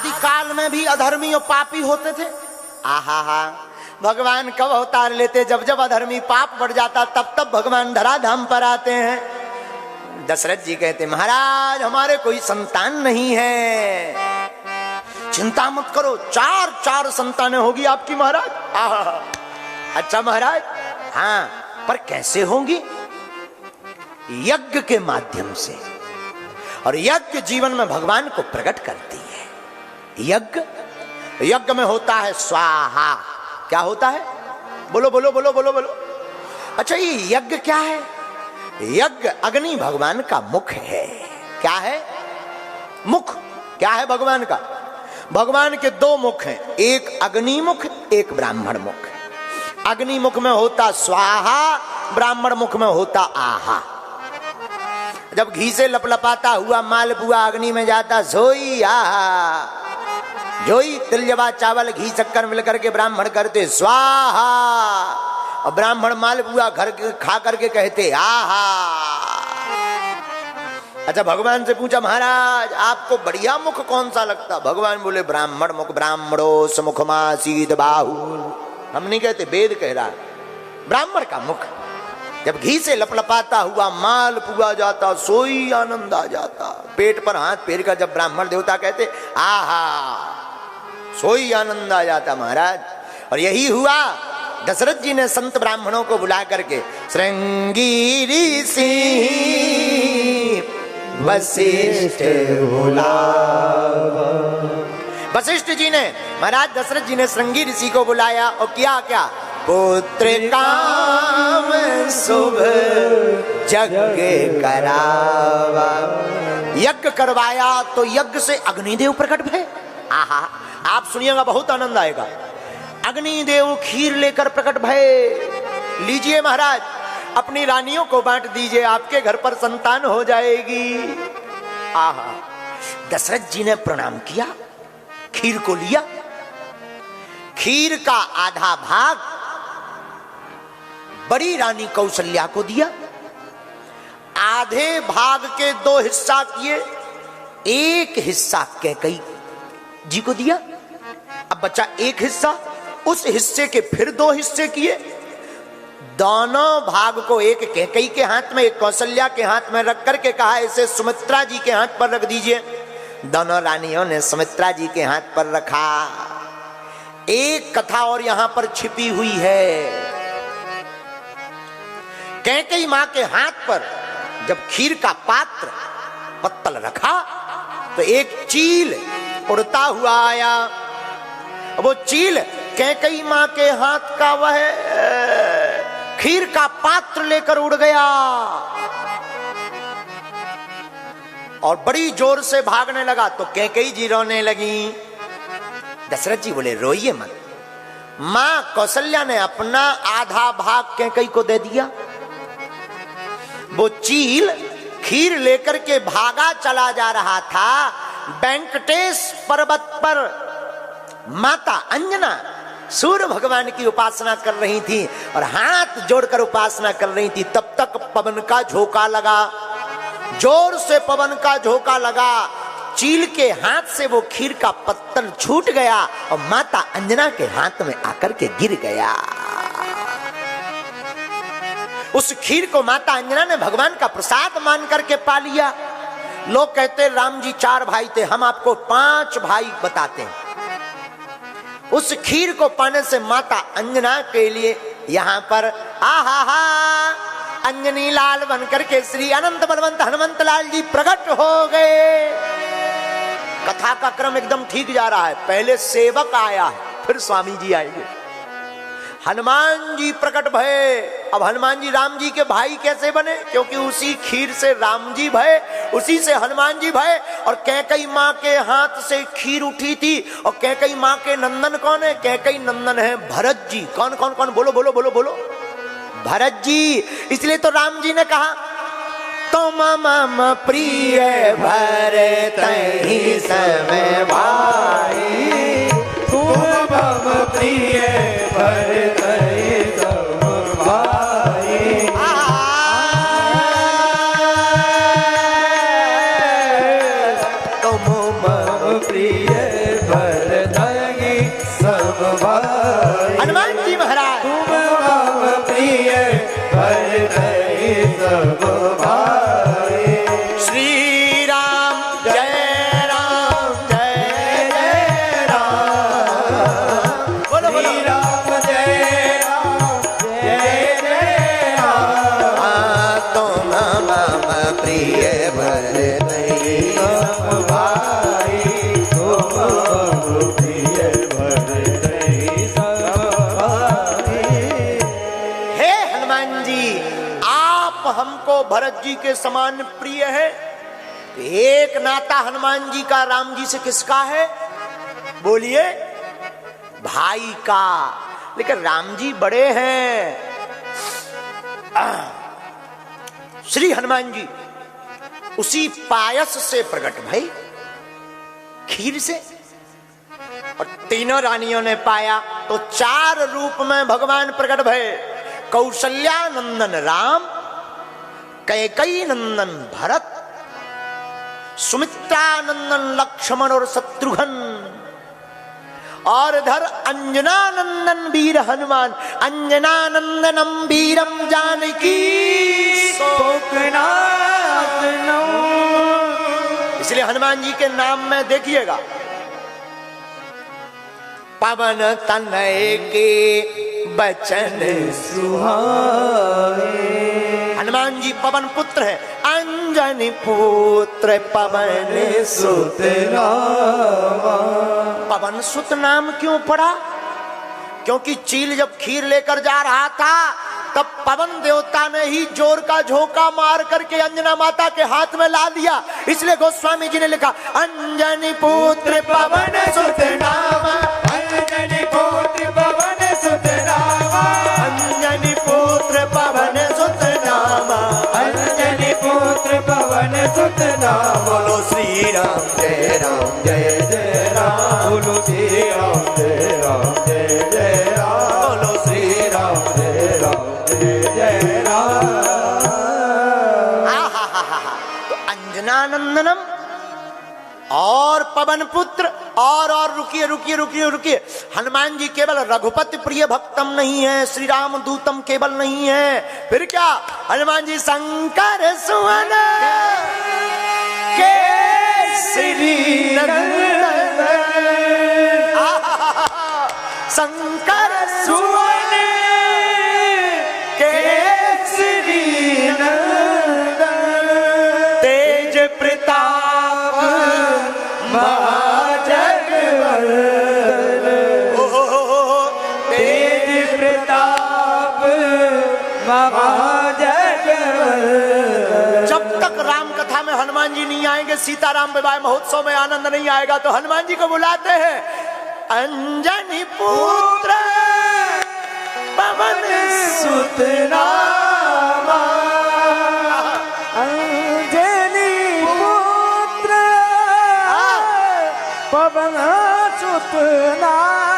आदिकाल में भी अधर्मी और पापी होते थे। आहा हा, भगवान कब अवतार लेते? जब जब अधर्मी पाप बढ़ जाता तब तब भगवान धराधाम पर आते हैं। दशरथ जी कहते महाराज हमारे कोई संतान नहीं है। चिंता मत करो, 4 संतानें होगी आपकी महाराज। आहा, अच्छा महाराज, हाँ पर कैसे होंगी? यज्ञ के माध्यम से। और यज्ञ जीवन में भगवान को प्रकट करती है। यज्ञ में होता है स्वाहा। क्या होता है? बोलो बोलो बोलो बोलो बोलो। अच्छा ये यज्ञ क्या है? यज्ञ अग्नि भगवान का मुख है। क्या है? मुख। क्या है भगवान का? भगवान के 2 मुख हैं, एक अग्नि मुख, एक ब्राह्मण मुख। अग्नि मुख में होता स्वाहा, ब्राह्मण मुख में होता आहा। जब घी से लपलपाता हुआ मालपुआ अग्नि में जाता सोई आहा, जोई तिलजवा चावल घी शक्कर मिलकर के ब्राह्मण करते स्वाहा, और ब्राह्मण मालपुआ घर खा करके कहते आहा। अच्छा भगवान से पूछा महाराज आपको बढ़िया मुख कौन सा लगता? भगवान बोले ब्राह्मण मुख। ब्राह्मणो समुखमासीद बाहु। हम नहीं कहते, वेद कह रहा है ब्राह्मण का मुख। जब घी से लपलपाता हुआ माल पुआ जाता सोई आनंद आ जाता। पेट पर हाथ फेर कर जब ब्राह्मण देवता कहते आहा, सोई आनंद आ जाता महाराज। और यही हुआ, दशरथ जी ने संत ब्राह्मणों को बुला करके श्रृंगी ऋषि वशिष्ठ बुलावा। वशिष्ठ जी ने, महाराज दशरथ जी ने श्रृंगी ऋषि को बुलाया और किया क्या? पुत्र काम शुभ यज्ञ करावा। यज्ञ करवाया तो यज्ञ से अग्निदेव प्रकट भय। आहा, आप सुनिएगा बहुत आनंद आएगा। अग्निदेव खीर लेकर प्रकट भय। लीजिए महाराज, अपनी रानियों को बांट दीजिए, आपके घर पर संतान हो जाएगी। आहा, दशरथ जी ने प्रणाम किया, खीर को लिया। खीर का आधा भाग बड़ी रानी कौशल्या को दिया, आधे भाग के 2 हिस्सा किए, एक हिस्सा कैकेयी जी को दिया। अब बचा एक हिस्सा, उस हिस्से के फिर 2 हिस्से किए। दोनों भाग को एक कैकेयी के हाथ में, एक कौशल्या के हाथ में रख करके कहा इसे सुमित्रा जी के हाथ पर रख दीजिए। दोनों रानियों ने सुमित्रा जी के हाथ पर रखा। एक कथा और यहां पर छिपी हुई है। कैकेयी मां के हाथ पर जब खीर का पात्र पत्तल रखा तो एक चील उड़ता हुआ आया। वो चील कैकेयी मां के हाथ का वह खीर का पात्र लेकर उड़ गया और बड़ी जोर से भागने लगा। तो कैकेयी जी रोने लगी। दशरथ जी बोले रोइए मत। मां कौशल्या ने अपना आधा भाग कैकेयी को दे दिया। वो चील खीर लेकर के भागा चला जा रहा था। वेंकटेश पर्वत पर माता अंजना सूर्य भगवान की उपासना कर रही थी और हाथ जोड़कर उपासना कर रही थी। तब तक पवन का झोंका लगा, जोर से पवन का झोंका लगा। चील के हाथ से वो खीर का पत्तल छूट गया और माता अंजना के हाथ में आकर के गिर गया। उस खीर को माता अंजना ने भगवान का प्रसाद मान करके पा लिया। लोग कहते राम जी 4 भाई थे, हम आपको 5 भाई बताते हैं। उस खीर को पाने से माता अंजना के लिए यहां पर आहा हा अंजनी लाल बनकर के श्री अनंत बलवंत हनुमंत लाल जी प्रकट हो गए। कथा का क्रम एकदम ठीक जा रहा है। पहले सेवक आया है, फिर स्वामी जी आएंगे। हनुमान जी प्रकट भये। अब हनुमान जी राम जी के भाई कैसे बने? क्योंकि उसी खीर से राम जी भये, उसी से हनुमान जी भये। और कैकेयी मां के हाथ से खीर उठी थी। और कैकेयी मां के नंदन कौन है? कैकेयी नंदन है भरत जी। कौन कौन कौन? बोलो बोलो बोलो बोलो। भरत जी। इसलिए तो राम जी ने कहा तुम मम प्रिय भरत ही समय भाई, तुम मम प्रिय भरत ही समय भाई। तुम मम प्रिय भरत जी के समान प्रिय है। एक नाता हनुमान जी का राम जी से किसका है? बोलिए, भाई का। लेकिन राम जी बड़े हैं। श्री हनुमान जी उसी पायस से प्रकट भई, खीर से। और तीनों रानियों ने पाया तो 4 रूप में भगवान प्रकट भये। कौशल्या नंदन राम, कैकेयी नंदन भरत, सुमित्रा नंदन लक्ष्मण और शत्रुघ्न, और इधर अंजना नंदन वीर हनुमान। अंजना नंदनम वीरम जानकी इसलिए हनुमान जी के नाम में देखिएगा, पवन तनय के बचन सुहाए। हनुमान जी पवन पुत्र है। अंजनी पुत्र पवन सुत रामा। पवन सुत नाम क्यों पड़ा? क्योंकि चील जब खीर लेकर जा रहा था तब पवन देवता ने ही जोर का झोंका मार करके अंजना माता के हाथ में ला दिया। इसलिए गोस्वामी जी ने लिखा, अंजनी पुत्र पवन सुत नामा, अंजनी पुत्र पवन सुत रामा, अंजनी पुत्र पवन सुत नामा, अंजनी पुत्र पवन सुत नामा। बोलो श्री राम जय राम जय जय राम, बोलो श्री राम जय राम जय जय राम, बोलो श्री राम जय राम जय जय राम। तो अंजनानंदनम और पवन पुत्र और रुकिए रुकिए रुकिए रुकिए, हनुमान जी केवल रघुपति प्रिय भक्तम नहीं है, श्री राम दूतम केवल नहीं है, फिर क्या? हनुमान जी शंकर सुवन केसरी नंदन, शंकर सुवन केसरी नंदन, तेज प्रताप तेज प्रताप जब तक राम कथा में हनुमान जी नहीं आएंगे, सीताराम विवाह महोत्सव में आनंद नहीं आएगा। तो हनुमान जी को बुलाते हैं, अंजनी पुत्र पवन सुत रामा, अंजनी पुत्र पवन सुत नामा।